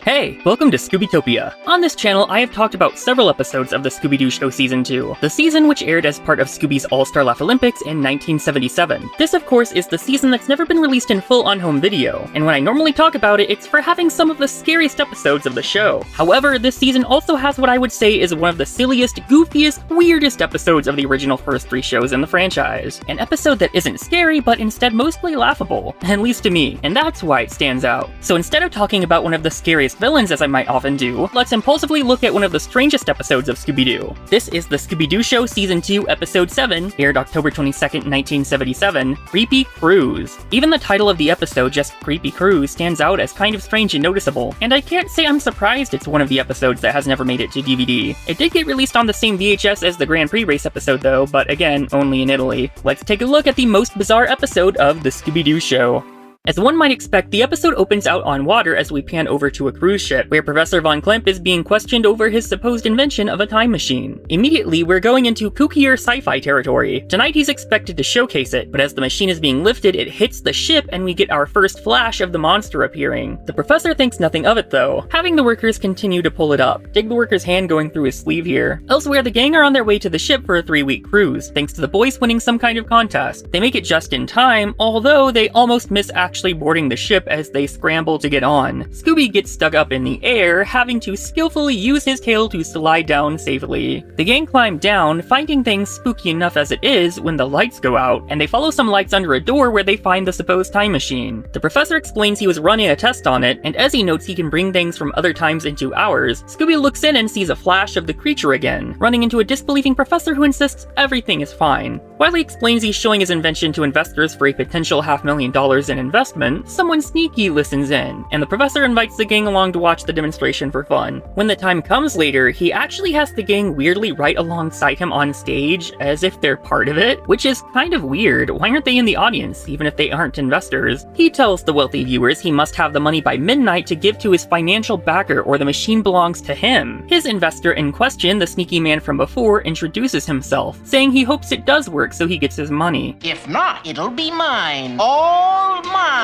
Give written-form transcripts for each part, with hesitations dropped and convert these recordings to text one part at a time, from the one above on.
Hey, welcome to Scooby-topia. On this channel, I have talked about several episodes of the Scooby-Doo Show Season 2, the season which aired as part of Scooby's All-Star Laugh Olympics in 1977. This, of course, is the season that's never been released in full on home video, and when I normally talk about it, it's for having some of the scariest episodes of the show. However, this season also has what I would say is one of the silliest, goofiest, weirdest episodes of the original first 3 shows in the franchise. An episode that isn't scary, but instead mostly laughable, at least to me, and that's why it stands out. So instead of talking about one of the scariest villains as I might often do, let's impulsively look at one of the strangest episodes of Scooby-Doo. This is the Scooby-Doo Show Season 2, Episode 7, aired October 22nd, 1977, Creepy Cruise. Even the title of the episode, just Creepy Cruise, stands out as kind of strange and noticeable, and I can't say I'm surprised it's one of the episodes that has never made it to DVD. It did get released on the same VHS as the Grand Prix race episode though, but again, only in Italy. Let's take a look at the most bizarre episode of the Scooby-Doo Show. As one might expect, the episode opens out on water as we pan over to a cruise ship, where Professor Von Klemp is being questioned over his supposed invention of a time machine. Immediately, we're going into kookier sci-fi territory. Tonight he's expected to showcase it, but as the machine is being lifted, it hits the ship and we get our first flash of the monster appearing. The professor thinks nothing of it though, having the workers continue to pull it up. Dig the worker's hand going through his sleeve here. Elsewhere, the gang are on their way to the ship for a 3-week cruise, thanks to the boys winning some kind of contest. They make it just in time, although they almost miss actually boarding the ship as they scramble to get on. Scooby gets stuck up in the air, having to skillfully use his tail to slide down safely. The gang climb down, finding things spooky enough as it is when the lights go out, and they follow some lights under a door where they find the supposed time machine. The professor explains he was running a test on it, and as he notes he can bring things from other times into ours, Scooby looks in and sees a flash of the creature again, running into a disbelieving professor who insists everything is fine. While he explains he's showing his invention to investors for a potential $500,000 in investment, someone sneaky listens in, and the professor invites the gang along to watch the demonstration for fun. When the time comes later, he actually has the gang weirdly right alongside him on stage, as if they're part of it, which is kind of weird. Why aren't they in the audience, even if they aren't investors? He tells the wealthy viewers he must have the money by midnight to give to his financial backer or the machine belongs to him. His investor in question, the sneaky man from before, introduces himself, saying he hopes it does work so he gets his money. If not, it'll be mine. All mine.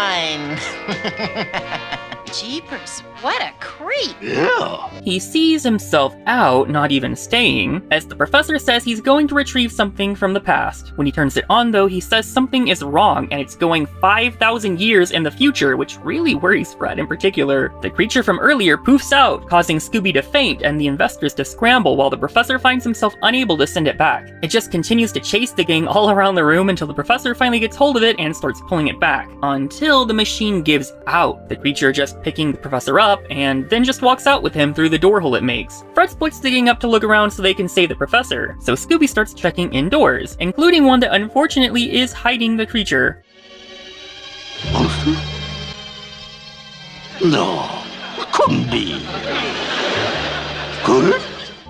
Jeepers, what a creep! Yeah. He sees himself out, not even staying, as the professor says he's going to retrieve something from the past. When he turns it on though, he says something is wrong and it's going 5,000 years in the future, which really worries Fred in particular. The creature from earlier poofs out, causing Scooby to faint and the investors to scramble while the professor finds himself unable to send it back. It just continues to chase the gang all around the room until the professor finally gets hold of it and starts pulling it back, until the machine gives out, the creature just picking the professor up and then just walks out with him through the door hole it makes. Fred splits the gang up to look around so they can save the professor, so Scooby starts checking indoors, including one that unfortunately is hiding the creature. No, couldn't be. Could it?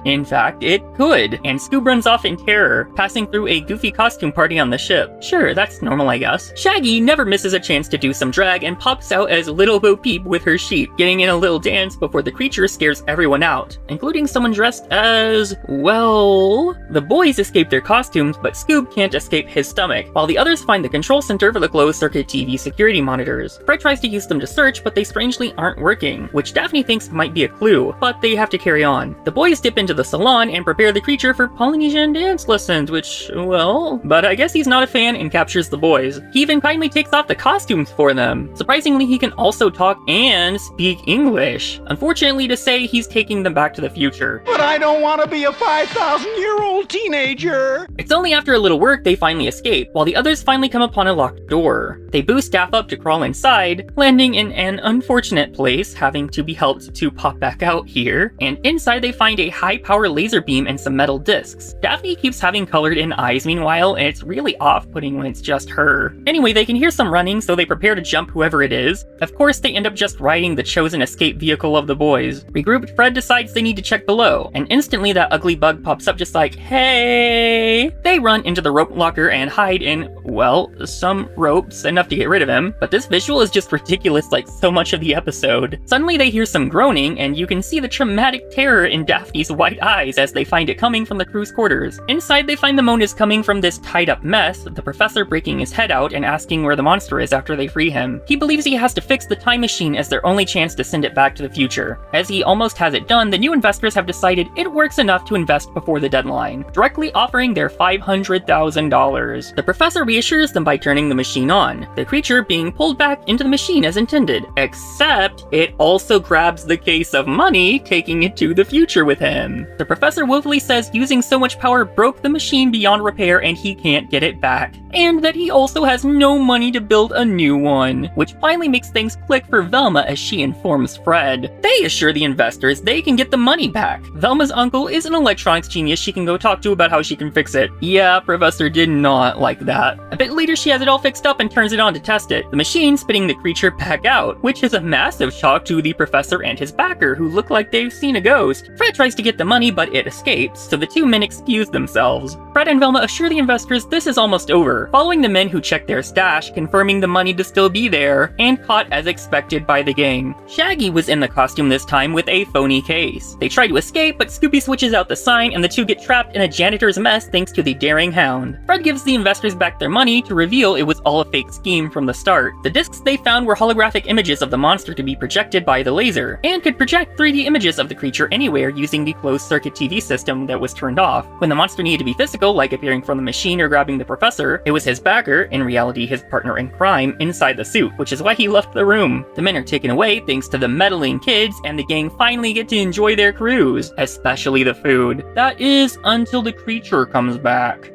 In fact, it could, and Scoob runs off in terror, passing through a goofy costume party on the ship. Sure, that's normal I guess. Shaggy never misses a chance to do some drag and pops out as Little Bo Peep with her sheep, getting in a little dance before the creature scares everyone out, including someone dressed as, well... The boys escape their costumes, but Scoob can't escape his stomach, while the others find the control center for the closed-circuit TV security monitors. Fred tries to use them to search, but they strangely aren't working, which Daphne thinks might be a clue, but they have to carry on. The boys dip into the salon and prepare the creature for Polynesian dance lessons, which, well, but I guess he's not a fan and captures the boys. He even kindly takes off the costumes for them. Surprisingly, he can also talk and speak English. Unfortunately to say, he's taking them back to the future. But I don't want to be a 5,000-year-old teenager! It's only after a little work they finally escape, while the others finally come upon a locked door. They boost Daff up to crawl inside, landing in an unfortunate place, having to be helped to pop back out here, and inside they find a high-power laser beam and some metal discs. Daphne keeps having colored in eyes meanwhile, and it's really off-putting when it's just her. Anyway, they can hear some running, so they prepare to jump whoever it is. Of course, they end up just riding the chosen escape vehicle of the boys. Regrouped, Fred decides they need to check below, and instantly that ugly bug pops up just like, hey! They run into the rope locker and hide in, well, some ropes, enough to get rid of him, but this visual is just ridiculous like so much of the episode. Suddenly they hear some groaning, and you can see the traumatic terror in Daphne's wide bright eyes as they find it coming from the crew's quarters. Inside, they find the moan is coming from this tied-up mess, the professor breaking his head out and asking where the monster is after they free him. He believes he has to fix the time machine as their only chance to send it back to the future. As he almost has it done, the new investors have decided it works enough to invest before the deadline, directly offering their $500,000. The professor reassures them by turning the machine on, the creature being pulled back into the machine as intended, except it also grabs the case of money, taking it to the future with him. The professor woefully says using so much power broke the machine beyond repair and he can't get it back, and that he also has no money to build a new one, which finally makes things click for Velma as she informs Fred. They assure the investors they can get the money back. Velma's uncle is an electronics genius she can go talk to about how she can fix it. Yeah, Professor did not like that. A bit later she has it all fixed up and turns it on to test it, the machine spitting the creature back out, which is a massive shock to the professor and his backer, who look like they've seen a ghost. Fred tries to get the money, but it escapes, so the two men excuse themselves. Fred and Velma assure the investors this is almost over, following the men who check their stash, confirming the money to still be there, and caught as expected by the gang. Shaggy was in the costume this time with a phony case. They try to escape, but Scooby switches out the sign and the two get trapped in a janitor's mess thanks to the daring hound. Fred gives the investors back their money to reveal it was all a fake scheme from the start. The discs they found were holographic images of the monster to be projected by the laser, and could project 3D images of the creature anywhere using the closed-circuit TV system that was turned off. When the monster needed to be physical, like appearing from the machine or grabbing the professor, it was his backer, in reality his partner in crime, inside the suit, which is why he left the room. The men are taken away thanks to the meddling kids, and the gang finally get to enjoy their cruise, especially the food. That is, until the creature comes back.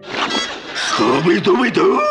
Scooby-Doo!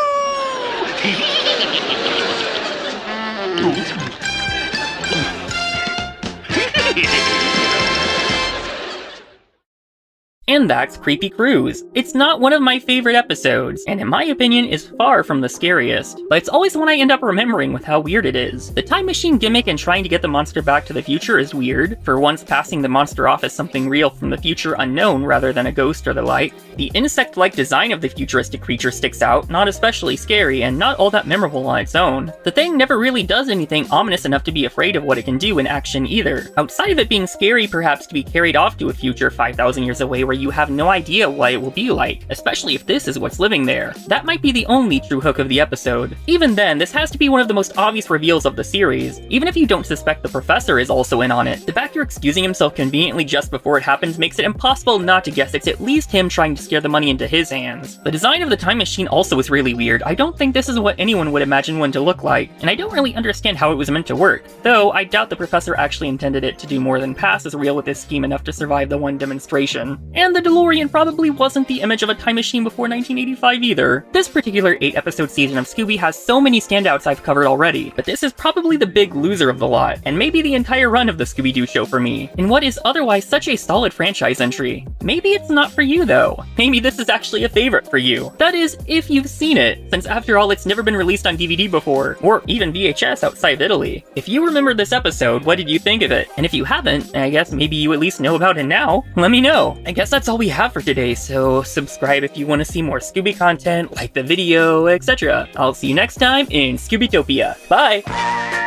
And that's Creepy Cruise. It's not one of my favorite episodes, and in my opinion is far from the scariest, but it's always one I end up remembering with how weird it is. The time machine gimmick and trying to get the monster back to the future is weird, for once passing the monster off as something real from the future unknown rather than a ghost or the like. The insect-like design of the futuristic creature sticks out, not especially scary and not all that memorable on its own. The thing never really does anything ominous enough to be afraid of what it can do in action either, outside of it being scary perhaps to be carried off to a future 5,000 years away where you have no idea what it will be like, especially if this is what's living there. That might be the only true hook of the episode. Even then, this has to be one of the most obvious reveals of the series, even if you don't suspect the professor is also in on it. The backer excusing himself conveniently just before it happens makes it impossible not to guess it's at least him trying to scare the money into his hands. The design of the time machine also is really weird. I don't think this is what anyone would imagine one to look like, and I don't really understand how it was meant to work, though I doubt the professor actually intended it to do more than pass as real with his scheme enough to survive the one demonstration. And the DeLorean probably wasn't the image of a time machine before 1985 either. This particular 8-episode season of Scooby has so many standouts I've covered already, but this is probably the big loser of the lot, and maybe the entire run of the Scooby-Doo Show for me, in what is otherwise such a solid franchise entry. Maybe it's not for you though. Maybe this is actually a favorite for you. That is, if you've seen it, since after all it's never been released on DVD before, or even VHS outside of Italy. If you remember this episode, what did you think of it? And if you haven't, I guess maybe you at least know about it now, let me know. I guess that's all we have for today, so subscribe if you want to see more Scooby content, like the video, etc. I'll see you next time in Scooby-Topia. Bye!